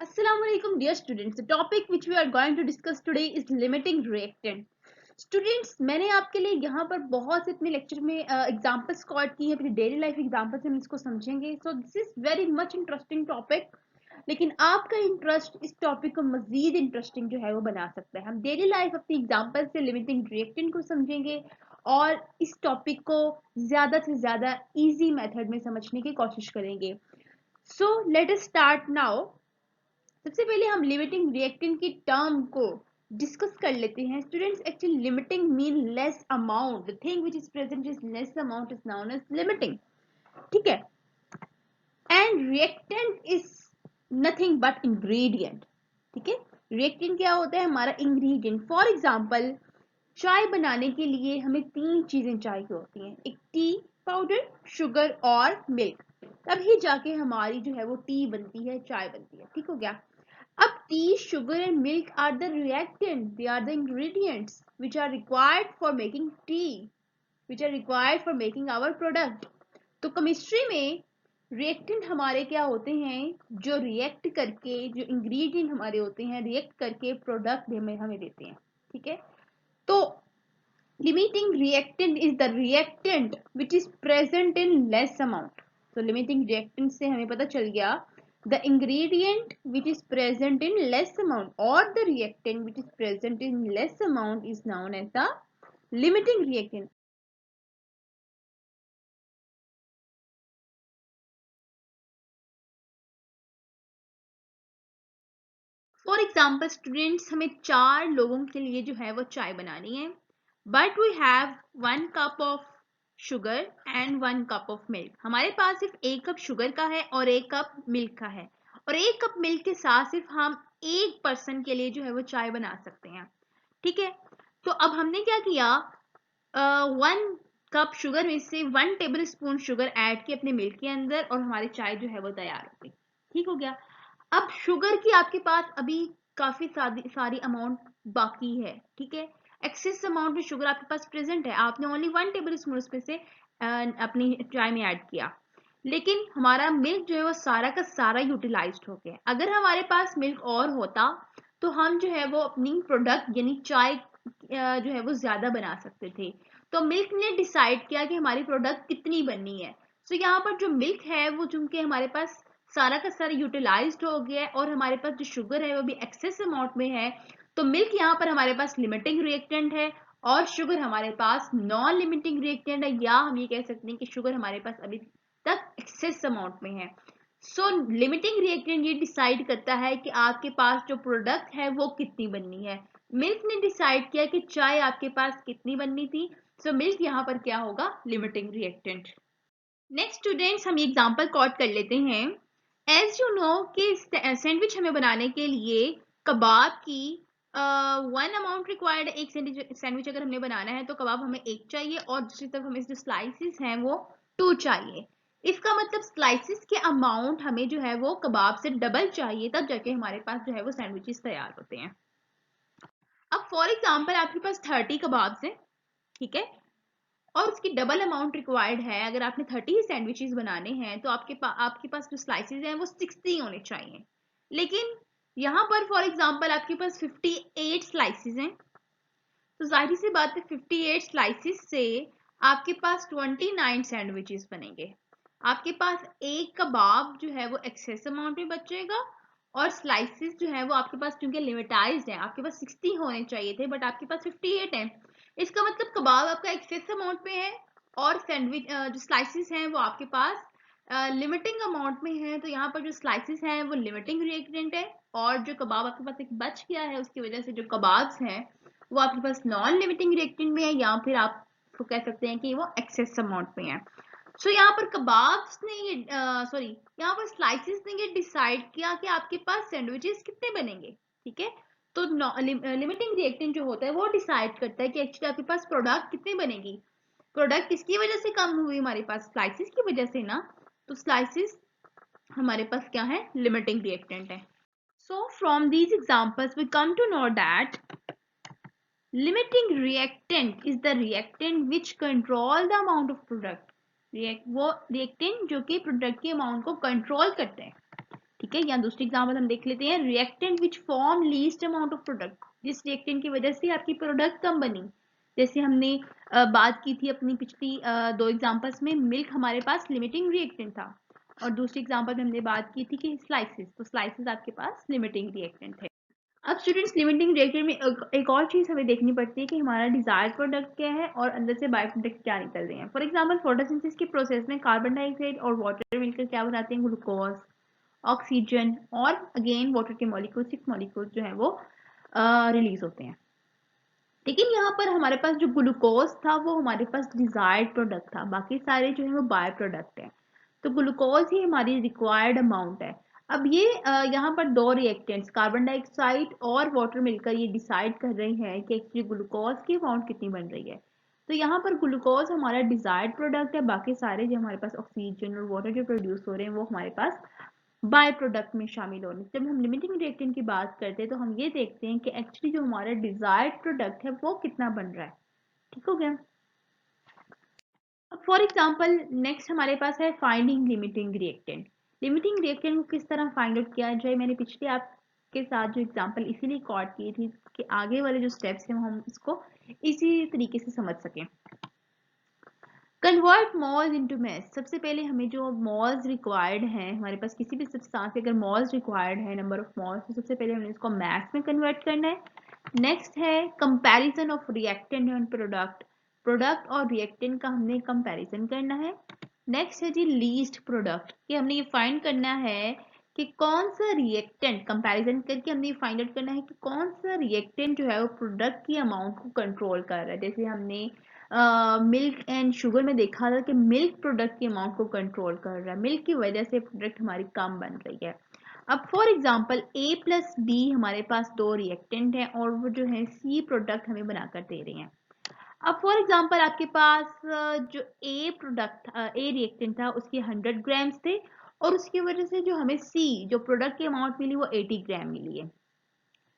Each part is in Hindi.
Assalamualaikum dear students. The topic which we are going to discuss today is limiting reactant. Students मैंने आपके लिए यहाँ पर बहुत से अपने लेक्चर में एग्जांपल्स स्कॉट किए हैं, अपनी डेली लाइफ एग्जांपल से हम इसको समझेंगे. So this is very much interesting topic. लेकिन आपका इंटरेस्ट इस टॉपिक को मजीद इंटरेस्टिंग जो है वो बना सकता है. हम डेली लाइफ अपनी एग्जांपल से लिमिटिंग रिएक्टेंट को समझेंगे और इस टॉपिक को ज्यादा से ज्यादा इजी मेथड में समझने की कोशिश करेंगे. So let us start now. सबसे पहले हम लिमिटिंग रिएक्टेंट की टर्म को डिस्कस कर लेते हैं. Students, actually limiting mean less amount. The thing which is present is less amount is known as limiting. ठीक है. And reactant is nothing but ingredient. ठीक है. रिएक्टेंट क्या होता है? हमारा इंग्रेडिएंट. फॉर एग्जांपल, चाय बनाने के लिए हमें तीन चीजें चाहिए होती हैं. एक टी पाउडर, शुगर और मिल्क. तभी जाके हमारी जो है वो टी बनती है, चाय बनती है. ठीक हो गया. अब tea, sugar and milk are the reactant. They are the ingredients which are required for making tea, which are required for making our product. तो केमिस्ट्री में रिएक्टेंट हमारे क्या होते हैं? जो रिएक्ट करके, जो इंग्रेडिएंट हमारे होते हैं, रिएक्ट करके प्रोडक्ट हमें हमें देते हैं. ठीक है. तो limiting reactant is the reactant which is present in less amount. So limiting reactant से हमें पता चल गया the ingredient which is present in less amount or the reactant which is present in less amount is known as the limiting reactant. For example students, हमें 4 लोगों के लिए जो है वो चाय बनानी है. But we have 1 cup of sugar and 1 cup of milk. हमारे पास सिर्फ 1 कप शुगर का है और 1 कप मिल्क का है. और 1 कप मिल्क के साथ सिर्फ हम एक पर्सन के लिए जो है वो चाय बना सकते हैं. ठीक है. तो अब हमने क्या किया, 1 कप शुगर में से 1 टेबल स्पून शुगर ऐड की अपने मिल्क के अंदर और हमारी चाय जो है वो तैयार हो गई. ठीक हो गया. अब शुगर की आपके पास अभी काफी सारी अमाउंट बाकी है. ठीक है. एक्सेस अमाउंट में शुगर आपके पास प्रेजेंट है. आपने ओनली 1 टेबल स्पून उसमें से अपनी चाय में ऐड किया. लेकिन हमारा मिल्क जो है वो सारा का सारा यूटिलाइज्ड हो गया. अगर हमारे पास मिल्क और होता तो हम जो है वो अपनी प्रोडक्ट यानी चाय जो है वो ज्यादा बना सकते थे. तो मिल्क ने डिसाइड किया कि हमारी प्रोडक्ट कितनी बननी है. सो यहाँ पर जो मिल्क है वो चूंकि हमारे पास सारा का सारा यूटिलाइज्ड हो गया है और हमारे पास जो शुगर है वो भी एक्सेस अमाउंट में है. तो मिल्क यहाँ पर हमारे पास लिमिटिंग रिएक्टेंट है और शुगर हमारे पास नॉन लिमिटिंग रिएक्टेंट है, या हम ये कह सकते हैं कि शुगर हमारे पास अभी तक एक्सेस अमाउंट में है. सो लिमिटिंग रिएक्टेंट ये डिसाइड करता है कि आपके पास जो प्रोडक्ट है वो कितनी बननी है. मिल्क ने डिसाइड किया कि चाय आपके पास कितनी बननी थी. सो मिल्क यहाँ पर क्या होगा? Limiting reactant. नेक्स्ट स्टूडेंट्स, हम एग्जांपल कॉट कर लेते हैं. एज यू नो कि सैंडविच हमें बनाने के लिए कबाब की 1 अमाउंट रिक्वायर्ड है. एक सैंडविच अगर हमने बनाना है तो कबाब हमें 1 चाहिए और दूसरी तरफ हमें जो स्लाइसिस हैं वो 2 चाहिए. इसका मतलब स्लाइसिस के अमाउंट हमें जो है वो कबाब से डबल चाहिए, तब जाके हमारे पास जो है वो सैंडविचेस तैयार होते हैं. अब फॉर एग्जाम्पल आपके पास 30 कबाब हैं. ठीक है. और उसकी डबल अमाउंट रिक्वायर्ड है. अगर आपने 30 ही सैंडविचेस बनाने हैं तो आपके पास जो स्लाइसेस हैं वो 60 होने चाहिए. लेकिन यहाँ पर फॉर एग्जांपल आपके पास 58 स्लाइसेस हैं. तो जाहिर सी बात है 58 स्लाइसेस से आपके पास 29 सैंडविचेस बनेंगे. आपके पास एक कबाब जो है वो एक्सेस अमाउंट में बचेगा और स्लाइसेस जो है वो आपके पास क्योंकि लिमिटाइज्ड है, आपके पास 60 होने चाहिए थे बट आपके पास 58 है. इसका मतलब कबाब आपका एक्सेस अमाउंट में है और सैंडविच जो स्लाइसेस हैं वो आपके पास लिमिटिंग अमाउंट में है. तो यहाँ पर जो स्लाइसेस हैं वो लिमिटिंग रिएक्टेंट है और जो कबाब आपके पास एक बच गया है उसकी वजह से जो कबाब्स हैं वो आपके पास नॉन लिमिटिंग रिएक्टेंट में है, या फिर आप तो कह सकते हैं कि वो एक्सेस अमाउंट में है. सो यहाँ पर कबाब्स ने ये यहाँ पर स्लाइसेस ने ये डिसाइड किया कि आपके पास सैंडविचेस कितने बनेंगे. ठीक है. तो लिमिटिंग रिएक्टेंट जो होता है वो डिसाइड करता है कि एक्चुअली आपके पास प्रोडक्ट कितनी बनेगी. प्रोडक्ट किसकी वजह से कम हुई? हमारे पास स्लाइसेस की वजह से ना. तो स्लाइसेस हमारे पास क्या है? लिमिटिंग रिएक्टेंट है. So from these examples we come to know that limiting reactant is the reactant which control the amount of product. वो रिएक्टेंट जो कि प्रोडक्ट के अमाउंट को कंट्रोल करते हैं. ठीक है। या दूसरी एग्जाम्पल हम देख लेते हैं, reactant which form least amount of product, जिस रिएक्टेंट की वजह से आपकी प्रोडक्ट कम बनी। जैसे हमने बात की थी अपनी पिछली दो एग्जाम्पल्स में, मिल्क हमारे पास लिमिटिंग रिएक्टेंट था, और दूसरी एग्जाम्पल में हमने बात की थी कि स्लाइसिस, तो स्लाइसिस आपके पास लिमिटिंग रिएक्टेंट है। अब स्टूडेंट्स, लिमिटिंग रिएक्टेंट में एक और चीज हमें देखनी पड़ती है कि हमारा डिजायर्ड प्रोडक्ट क्या है और अंदर से बाय प्रोडक्ट क्या निकल रहे हैं। फॉर एग्जांपल, फोटोसिंथेसिस के प्रोसेस में कार्बन डाइऑक्साइड और वाटर मिलकर क्या बनाते हैं, ग्लूकोज, ऑक्सीजन, और अगेन वाटर के मॉलिक्यूल, 6 मॉलिक्यूल जो है वो रिलीज होते हैं। लेकिन यहाँ पर हमारे पास जो ग्लूकोज था वो हमारे पास डिजायर्ड प्रोडक्ट था, बाकी सारे जो है वो बाय प्रोडक्ट है। तो ग्लूकोज ही हमारी रिक्वायर्ड अमाउंट है। अब ये यहाँ पर दो रिएक्टेंट्स कार्बन डाइऑक्साइड और वाटर मिलकर ये डिसाइड कर रहे हैं कि एक्चुअली ग्लूकोज की अमाउंट कितनी बन रही है। तो यहाँ पर ग्लूकोज हमारा डिजायर्ड प्रोडक्ट है, बाकी सारे जो हमारे पास ऑक्सीजन और वाटर जो प्रोड्यूस हो रहे हैं वो हमारे पास बाय प्रोडक्ट में शामिल होने। जब हम लिमिटिंग रिएक्टेंट की बात करते हैं तो हम ये देखते हैं कि एक्चुअली जो हमारा डिजायर्ड प्रोडक्ट है वो कितना बन रहा है। ठीक हो गया। अब फॉर एग्जांपल नेक्स्ट हमारे पास है finding limiting reactant. Limiting reactant को किस तरह फाइंड आउट किया जाए, मैंने पिछले आपके साथ जो एग्जांपल इसीलिए रिकॉर्ड की थी कि आगे वाले जो स्टेप्स हैं हम इसको इसी तरीके से समझ सकें। Convert moles into mass. सबसे पहले हमें जो मोल्स रिक्वायर्ड हैं, हमारे पास किसी भी सब्सटेंस अगर मोल्स रिक्वायर्ड है, नंबर ऑफ मोल्स, तो सबसे पहले हमें इसको मास में कन्वर्ट करना है। नेक्स्ट है comparison of reactant and product. Product और रिएक्टेंट का हमने कंपैरिजन करना है। नेक्स्ट है जी लीस्ट प्रोडक्ट, कि हमने ये फाइंड करना है कि कौन सा रिएक्टेंट, कंपैरिजन करके हमने ये फाइंड आउट करना है कि कौन सा रिएक्टेंट जो है वो प्रोडक्ट की अमाउंट को कंट्रोल कर रहा है। जैसे हमने मिल्क एंड शुगर में देखा था कि मिल्क प्रोडक्ट की अमाउंट को कंट्रोल कर रहा है, मिल्क की वजह से प्रोडक्ट हमारी कम बन रही है। अब for example A plus B हमारे पास दो रिएक्टेंट हैं और वो जो है C प्रोडक्ट हमें बनाकर दे रहे हैं। अब फॉर एग्जांपल आपके पास जो A रिएक्टेंट था उसके 100 ग्राम्स थे, और उसकी वजह से जो हमें C जो प्रोडक्ट की अमाउंट मिली वो 80 ग्राम मिली है।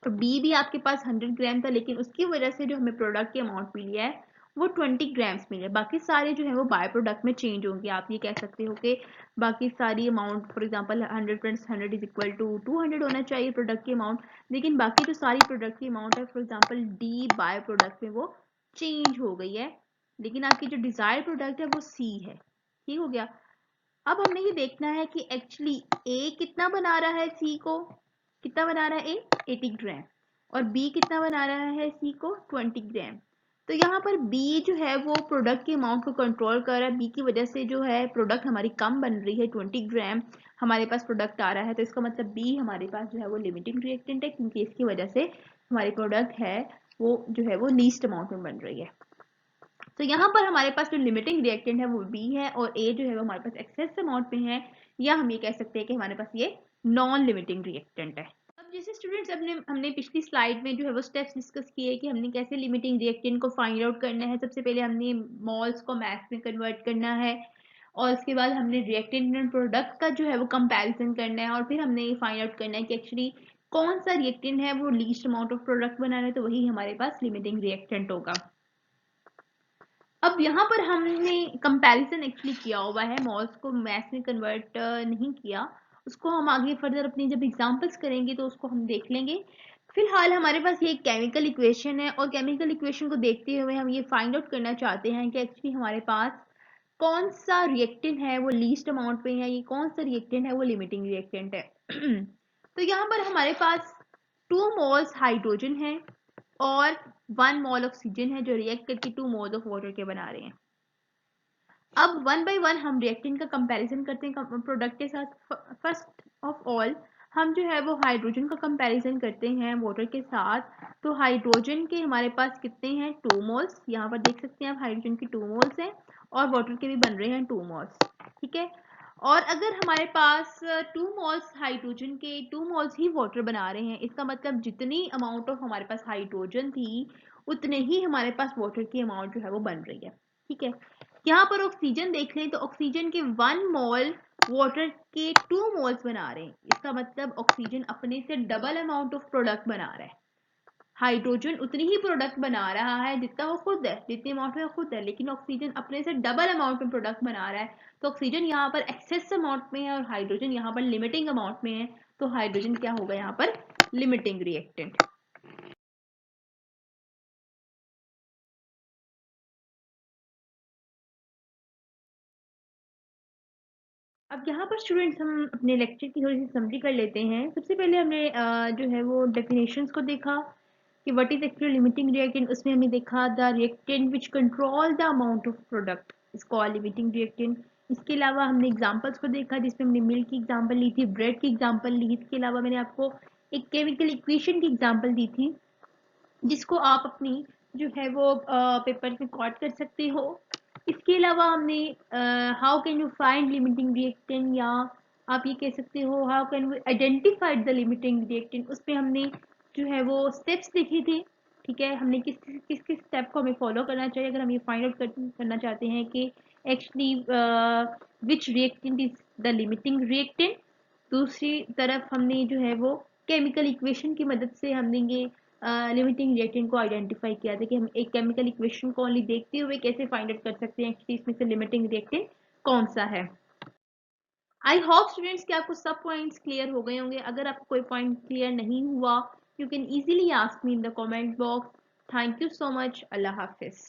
तो B भी आपके पास 100 ग्राम था, लेकिन उसकी वजह से जो हमें प्रोडक्ट की अमाउंट मिली है वो 20 ग्राम्स मिले। बाकी सारे जो है वो बाय प्रोडक्ट में चेंज होंगे। आप ये कह सकते हो कि बाकी सारी amount, for example 100 plus 100 is equal to 200 होना चाहिए प्रोडक्ट की अमाउंट, लेकिन बाकी जो सारी प्रोडक्ट की अमाउंट है, for example D by product में वो चेंज हो गई है, लेकिन आपकी जो डिजायर्ड प्रोडक्ट है वो सी है। ठीक हो गया। अब हमने ये देखना है कि एक्चुअली ए कितना बना रहा है सी को, कितना बना रहा है ए 80 ग्राम, और बी कितना बना रहा है सी को 20 ग्राम। तो यहाँ पर बी जो है वो प्रोडक्ट की अमाउंट को कंट्रोल कर रहा है, बी की वजह से जो है प्रोडक्ट हमारी कम बन रही है, 20 ग्राम हमारे पास प्रोडक्ट आ रहा है। तो इसका मतलब बी हमारे पास जो है वो लिमिटिंग रिएक्टेंट है, क्योंकि इसकी वजह से हमारी प्रोडक्ट है वो जो है वो लीस्ट अमाउंट में बन रही है। तो यहाँ पर हमारे पास जो लिमिटिंग रिएक्टेंट है वो बी है, और ए जो है वो हमारे पास एक्सेस अमाउंट में है, या हम ये कह सकते हैं कि हमारे पास ये नॉन लिमिटिंग रिएक्टेंट है। अब जैसे स्टूडेंट्स हमने पिछली स्लाइड में जो है वो स्टेप्स डिस्कस किए कि हमने कैसे लिमिटिंग रिएक्टेंट को फाइंड आउट करना है। सबसे पहले हमने मोल्स को मास में कन्वर्ट करना है, और उसके बाद हमने रिएक्टेंट एंड प्रोडक्ट का जो है वो कंपैरिजन करना है, और फिर हमने ये फाइंड आउट करना है कि एक्चुअली कौन सा रिएक्टेंट है वो लीस्ट अमाउंट ऑफ प्रोडक्ट बना रहा है, तो वही हमारे पास लिमिटिंग रिएक्टेंट होगा। अब यहाँ पर हमने कंपैरिजन एक्चुअली किया हुआ है, मोल्स को मैथ में कन्वर्ट नहीं किया, उसको हम आगे फर्दर अपनी जब एग्जांपल्स करेंगे तो उसको हम देख लेंगे। फिलहाल हमारे पास ये केमिकल इक्वेशन है, और केमिकल इक्वेशन को देखते हुए हम ये फाइंड आउट करना चाहते हैं कि एक्चुअली हमारे पास कौन सा रिएक्टेंट है वो लीस्ट अमाउंट पे है, ये कौन सा रिएक्टेंट है वो लिमिटिंग रिएक्टेंट है। तो यहाँ पर हमारे पास 2 मोल्स हाइड्रोजन है और 1 मोल ऑक्सीजन है, जो रिएक्ट करके 2 मोल्स ऑफ वाटर के बना रहे हैं। अब 1 बाय 1 हम रिएक्टेंट का कंपैरिजन करते हैं प्रोडक्ट के साथ। फर्स्ट ऑफ ऑल हम जो है वो हाइड्रोजन का कंपैरिजन करते हैं वाटर के साथ। तो हाइड्रोजन के हमारे पास कितने हैं 2 मोल्स, यहाँ पर देख सकते हैं आप हाइड्रोजन की 2 मोल्स हैं, और वाटर के भी बन रहे हैं 2 मोल्स। ठीक है। और अगर हमारे पास 2 मोल्स हाइड्रोजन के 2 मोल्स ही वाटर बना रहे हैं, इसका मतलब जितनी अमाउंट ऑफ हमारे पास हाइड्रोजन थी उतने ही हमारे पास वाटर की अमाउंट जो है वो बन रही है। ठीक है। यहाँ पर ऑक्सीजन देख लें तो ऑक्सीजन के 1 मोल वाटर के 2 मोल्स बना रहे हैं, इसका मतलब ऑक्सीजन अपने से डबल अमाउंट ऑफ प्रोडक्ट बना रहा है। हाइड्रोजन उतनी ही प्रोडक्ट बना रहा है जितना वो खुद है, जितनी अमाउंट में खुद है, लेकिन ऑक्सीजन अपने से डबल अमाउंट में प्रोडक्ट बना रहा है। तो ऑक्सीजन यहाँ पर एक्सेस अमाउंट में है और हाइड्रोजन यहाँ पर लिमिटिंग अमाउंट में है। तो हाइड्रोजन क्या होगा यहाँ पर? Limiting reactant. अब यहाँ पर स्टूडेंट्स हम अपने लेक्चर की थोड़ी सी समरी कर लेते हैं। सबसे पहले हमने जो है वो डेफिनेशंस को देखा कि what is actually limiting reactant. उसमें हमने देखा the reactant which control the amount of product is called limiting reactant. इसके अलावा हमने एग्जांपल्स को देखा जिसमें हमने मिल्क की एग्जांपल ली थी, ब्रेड की एग्जांपल ली। इसके अलावा मैंने आपको एक केमिकल इक्वेशन की एग्जांपल दी थी जिसको आप अपनी जो है वो पेपर में रिकॉर्ड कर सकते हो। इसके अलावा हमने how can you find limiting reactant, या आप ये कह सकते हो how can we identify the limiting reactant. उस पर हमने जो है वो स्टेप्स देखे थे। ठीक है, हमने किस किस किस स्टेप को हमें फॉलो करना चाहिए अगर हम ये फाइंड आउट करना चाहते हैं कि actually which reactant is the limiting reactant. दूसरी तरफ हमने जो है वो केमिकल इक्वेशन की मदद से हमने ये लिमिटिंग रिएक्टेंट को आइडेंटिफाई किया था कि हम एक केमिकल इक्वेशन को ओनली देखते हुए कैसे फाइंड आउट कर सकते हैं कि इसमें से लिमिटिंग रिएक्टेंट कौन सा है। आई होप स्टूडेंट्स कि आपको सब पॉइंट्स क्लियर हो गए होंगे। अगर आपको कोई पॉइंट क्लियर नहीं हुआ, you can easily ask me in the comment box. Thank you so much. Allah Hafiz.